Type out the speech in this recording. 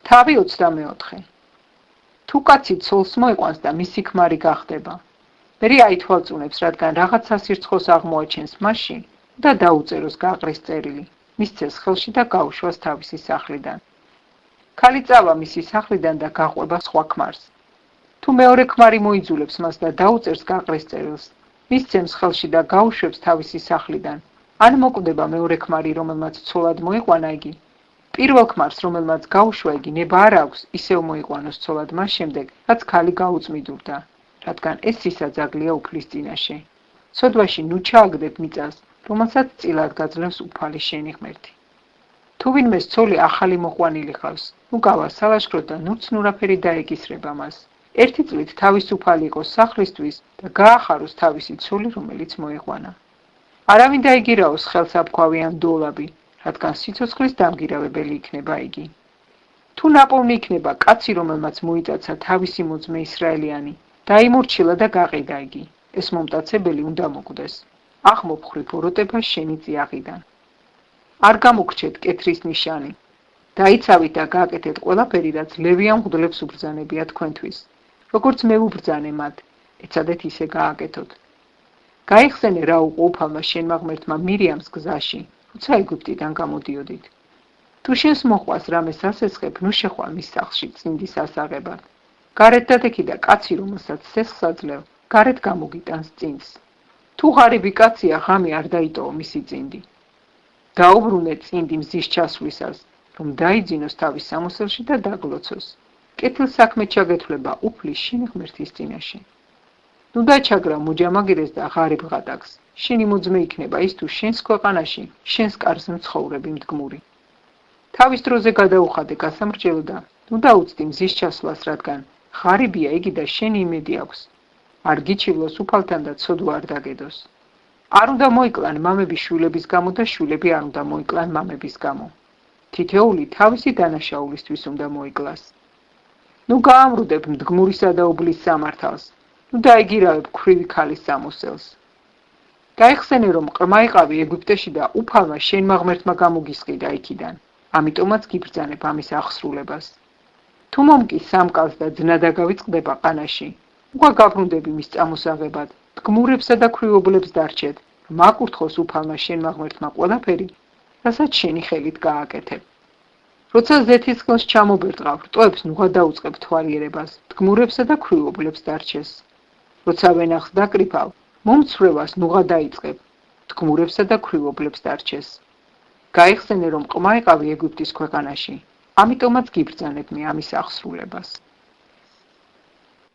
თავი 24. თუ კაცი ცოლს მოიყვანს და მისი ქმარი გახდება, მერე აითვალწუნებს, რადგან რაღაც სასირცხოს აღმოაჩენს მასში და დაუწეროს გაყრის წერილი, მისცეს ხელში და გაუშვას თავისი სახლიდან. ქალი წავა მისი სახლიდან და გაყვება სხვა ქმარს. თუ მეორე ქმარი მოიძულებს მას და დაუწერს გაყრის წერილს, მისცემს ხელში და გაუშვებს თავისი სახლიდან, ან მოკვდება მეორე ქმარი, რომელმაც ცოლად მოიყვანა იგი, პირველ ქმარს, რომელმაც გაუშვა იგი, ნება არ აქვს ისევ მოიყვანოს ცოლად მას შემდეგ, რაც ქალი გაუწმიდურდა, რადგან ეს სისაძაგლია უფლის წინაშე. ცოდვაში ნუ ჩააგდებ მიწას, რომელსაც წილად გაძლევს უფალი შენი ღმერთი. თუ ვინმეს ცოლი ახალი მოყვანილი ხავს, ნუ გავა სალაშქროდ და ნუ ცნურაფერი დაეკისრება მას. ერთი წლით თავისუფალი იყოს სახლისთვის და გაახაროს თავისი ცოლი, რომელიც მოიყვანა. არავინ დაიგირაოს ხელსაფქვავი ან დოლაბი, რადგან სიცოცხლის დამგირავებელი იქნება იგი. თუ ნაპოვნი იქნება კაცი, რომელმაც მოიტაცა თავისი მოძმე ისრაელიანი, დაიმორჩილა და გაყიდა იგი, ეს მომტაცებელი უნდა მოკვდეს. აღმოფხვრი ბოროტება შენი წიაღიდან. არ გამოგრჩეთ კეთრის ნიშანი. დაიცავით და გააკეთეთ ყველაფერი, რაც ლევი ამ მღვდლებს უბრძანებია თქვენთვის. როგორც მე ვუბრძანე მათ, ეცადეთ ისე გააკეთოთ. გაიხსენე რა უყო უფალმა შენმა ღმერთმა მირიამს გზაში, როცა ეგვიპტიდან გამოდიოდით. თუ შენს მოყვას რამე სასესხებ, ნუ შეხვალ მის სახლში წინდის ასაღებად. გარეთ დადექი და კაცი, რომელსაც სესხს აძლევ, გარეთ გამოგიტანს წინს. თუ ღარიბი კაცია, ღამე არ დაიტოვო მისი წინდი. დაუბრუნე წინდი მზის ჩასვლისას, რომ დაიძინოს თავის სამოსელში და დაგლოცოს. კეთილ საქმე ჩაგეთვლება უფლის შენი ღმერთის წინაშე. ნუ დაჩაგრა მოჯამაგირეს და ღარიბ ღატაკს. შენი მოძმე იქნება ის თუ შენს ქვეყანაში, შენს კარს მცხოვრები მდგმური. თავის დროზე გადაუხადე გასამრჯელო და ნუ დაუწდი მზის ჩასვლას, რადგან ღარიბია იგი და შენი იმედი აქვს. არ გიჩივლოს უფალთან და ცოდვა არ დაგედოს. არ უნდა მოიკლან მამების შვილების გამო და შვილები არ უნდა მოიკლან მამების გამო. თითოეული თავისი დანაშაულისთვის უნდა მოიკლას. ნუ გაამრუდებ მდგმურისა და უბლის სამართალს, ნუ დაიგირავებ ქვრივი ქალის სამოსელს. გაიხსენე, რომ ყრმა იყავი ეგვიპტეში და უფალმა შენმა ღმერთმა გამოგისყიდა იქიდან, ამიტომაც გიბრძანებ ამის აღსრულებას. თუ მომკი სამკალს და ძნა დაგავიწყდება ყანაში, უკვე გაბრუნდები მის წამოსაღებად, მდგმურებსა და ქვრივობლებს დარჩეთ, რომ აკურთხოს უფალმა შენმა ღმერთმა ყველაფერი, რასაც შენი ხელით გააკეთებ. როცა ზეთისხილს ჩამობერტყავ, რტოებს ნუ გადაუწყებ თვალიერებას, მდგმურებსა და ქვრივობლებს დარჩეს. როცა ვენახს დაკრიფავ, მომცვრევას ნუ გადაიწყებ, მდგმურებსა და ქვრივობლებს დარჩეს. გაიხსენე, რომ ყრმა იყავი ეგვიპტის ქვეყანაში, ამიტომაც გიბრძანებ მე ამის აღსრულებას.